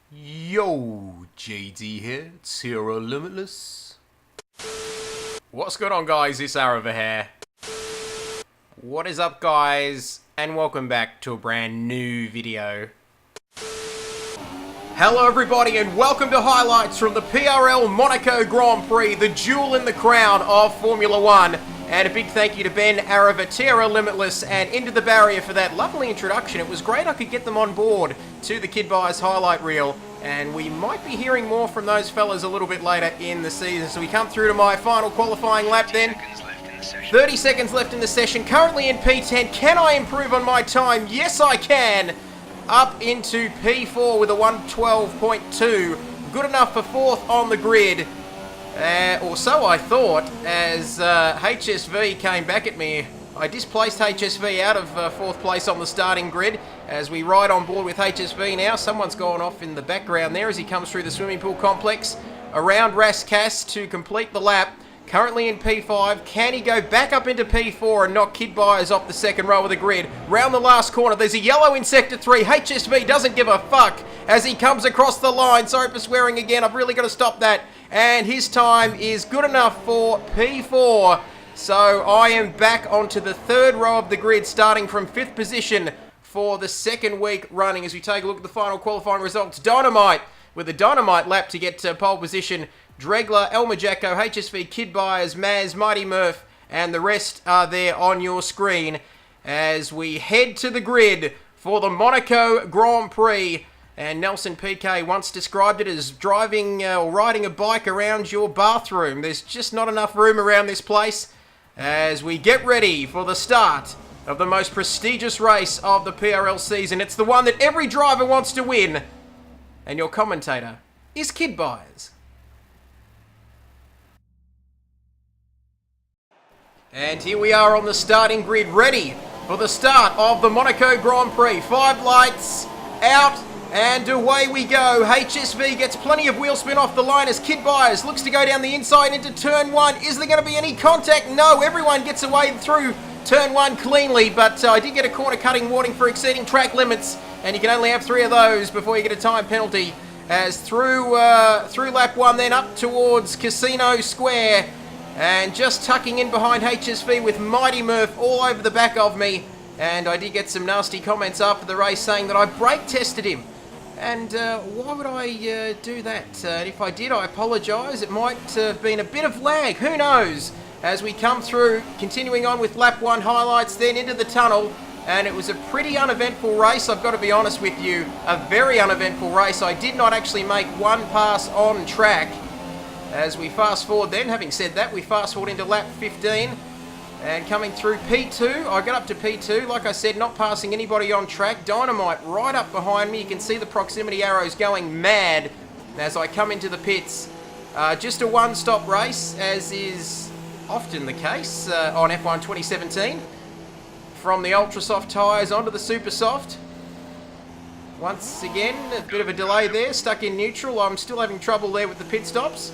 Yo, JD here, it's Hero Limitless. What's going on, guys? It's Arava here. What is up, guys? And welcome back to a brand new video. Hello everybody and welcome to highlights from the PRL Monaco Grand Prix, the jewel in the crown of Formula 1. And a big thank you to Ben, Arava, Hero Limitless, and Into the Barrier for that lovely introduction. It was great I could get them on board to the Kidbyers highlight reel. And we might be hearing more from those fellas a little bit later in the season. So we come through to my final qualifying lap then. 30 seconds left in the session, currently in P10. Can I improve on my time? Yes, I can. Up into P4 with a 112.2. Good enough for 4th on the grid. Or so I thought, as HSV came back at me. I displaced HSV out of 4th place on the starting grid as we ride on board with HSV now. Someone's gone off in the background there as he comes through the swimming pool complex around Rascasse to complete the lap. Currently in P5, can he go back up into P4 and knock Kidbyers off the second row of the grid? Round the last corner, there's a yellow in Sector 3. HSV doesn't give a fuck as he comes across the line. Sorry for swearing again, I've really got to stop that. And his time is good enough for P4. So I am back onto the 3rd row of the grid, starting from 5th position for the 2nd week running. As we take a look at the final qualifying results, Dynamite with a dynamite lap to get to pole position. Dregler, Elmer Jacko, HSV, Kidbyers, Maz, Mighty Murph, and the rest are there on your screen as we head to the grid for the Monaco Grand Prix. And Nelson PK once described it as driving or riding a bike around your bathroom. There's just not enough room around this place as we get ready for the start of the most prestigious race of the PRL season. It's the one that every driver wants to win. And your commentator is Kidbyers. And here we are on the starting grid, ready for the start of the Monaco Grand Prix. 5 lights, out, and away we go. HSV gets plenty of wheel spin off the line as Kidbyers looks to go down the inside into turn 1. Is there going to be any contact? No, everyone gets away through turn 1 cleanly, but I did get a corner cutting warning for exceeding track limits, and you can only have 3 of those before you get a time penalty. As through lap 1 then up towards Casino Square, and just tucking in behind HSV with Mighty Murph all over the back of me. And I did get some nasty comments after the race saying that I brake tested him. And why would I do that? If I did, I apologise. It might have been a bit of lag. Who knows? As we come through, continuing on with lap 1 highlights, then into the tunnel. And it was a pretty uneventful race, I've got to be honest with you. A very uneventful race. I did not actually make one pass on track. As we fast forward then, having said that, we fast forward into lap 15. And coming through P2, I got up to P2, like I said, not passing anybody on track. Dynamite right up behind me. You can see the proximity arrows going mad as I come into the pits. Just a one-stop race, as is often the case on F1 2017. From the ultra soft tyres onto the super soft. Once again, a bit of a delay there, stuck in neutral. I'm still having trouble there with the pit stops.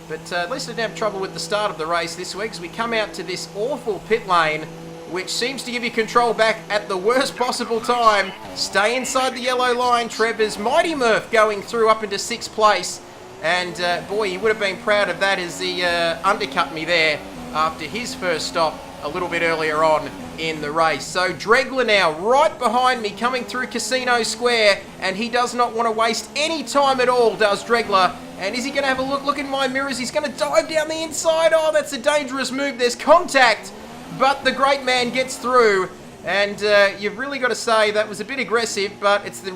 But at least I didn't have trouble with the start of the race this week as we come out to this awful pit lane, which seems to give you control back at the worst possible time. Stay inside the yellow line, Trevor's Mighty Murph going through up into 6th place. And boy, he would have been proud of that as he undercut me there after his first stop a little bit earlier on in the race. So Dregler now right behind me coming through Casino Square, and he does not want to waste any time at all, does Dregler. And is he going to have a look in my mirrors? He's going to dive down the inside. Oh, that's a dangerous move. There's contact, but the great man gets through. And you've really got to say that was a bit aggressive, but it's the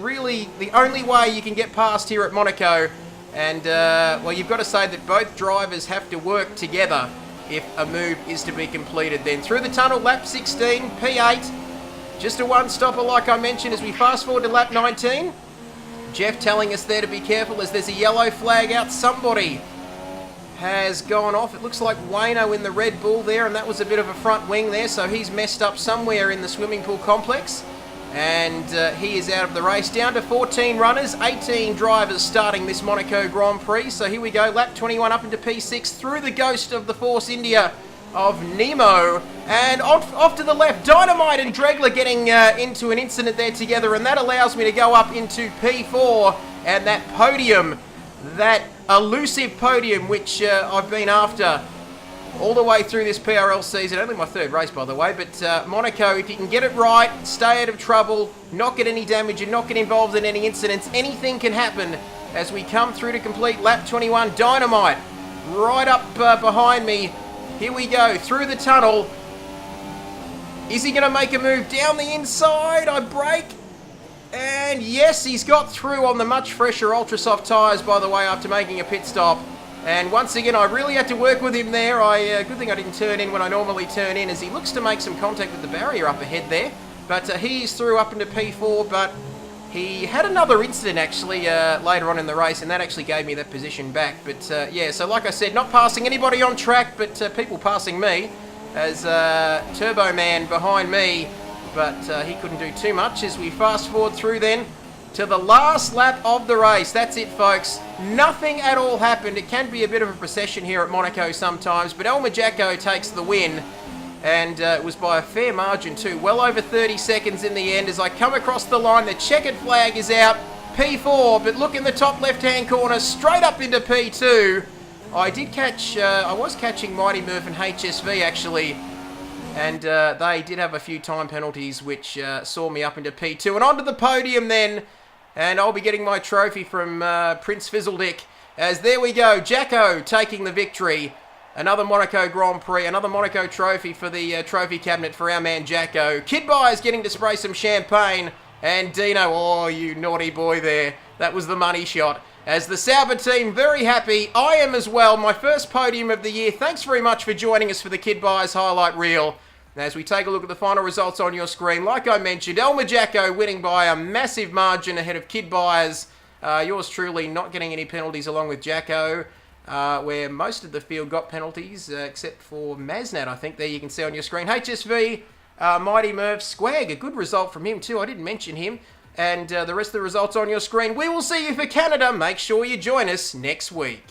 only way you can get past here at Monaco. And, well, you've got to say that both drivers have to work together if a move is to be completed. Then through the tunnel, lap 16, P8. Just a one-stopper like I mentioned as we fast forward to lap 19. Jeff telling us there to be careful as there's a yellow flag out. Somebody has gone off. It looks like Wayno in the Red Bull there, and that was a bit of a front wing there, so he's messed up somewhere in the swimming pool complex. And he is out of the race. Down to 14 runners, 18 drivers starting this Monaco Grand Prix. So here we go, lap 21 up into P6 through the ghost of the Force India of Nemo. And off to the left, Dynamite and Dregler getting into an incident there together, and that allows me to go up into P4 and that podium, that elusive podium which I've been after all the way through this PRL season. Only my third race, by the way, but Monaco, if you can get it right, stay out of trouble, not get any damage and not get involved in any incidents, anything can happen as we come through to complete lap 21. Dynamite right up behind me. Here we go, through the tunnel. Is he going to make a move down the inside? I brake. And yes, he's got through on the much fresher ultra soft tyres, by the way, after making a pit stop. And once again, I really had to work with him there. Good thing I didn't turn in when I normally turn in, as he looks to make some contact with the barrier up ahead there. But he's through up into P4, but he had another incident actually later on in the race, and that actually gave me that position back. But yeah, so like I said, not passing anybody on track, but people passing me, as Turbo Man behind me. But he couldn't do too much as we fast forward through then to the last lap of the race. That's it, folks. Nothing at all happened. It can be a bit of a procession here at Monaco sometimes, but El Majaco takes the win, and it was by a fair margin too. Well over 30 seconds in the end. As I come across the line, the checkered flag is out. P4, but look in the top left-hand corner, straight up into P2. I did catch, I was catching Mighty Murph and HSV actually, and they did have a few time penalties which saw me up into P2 and onto the podium then. And I'll be getting my trophy from Prince Fizzledick, as there we go, Jacko taking the victory. Another Monaco Grand Prix, another Monaco trophy for the trophy cabinet for our man Jacko. Kidbyers getting to spray some champagne, and Dino, oh you naughty boy there, that was the money shot. As the Sauber team, very happy, I am as well, my first podium of the year. Thanks very much for joining us for the Kidbyers highlight reel. As we take a look at the final results on your screen, like I mentioned, El Majaco winning by a massive margin ahead of Kidbyers. Yours truly not getting any penalties along with Jacko, where most of the field got penalties, except for Maznat, I think. There you can see on your screen. HSV, Mighty Merv, Squag, a good result from him too. I didn't mention him. And the rest of the results on your screen. We will see you for Canada. Make sure you join us next week.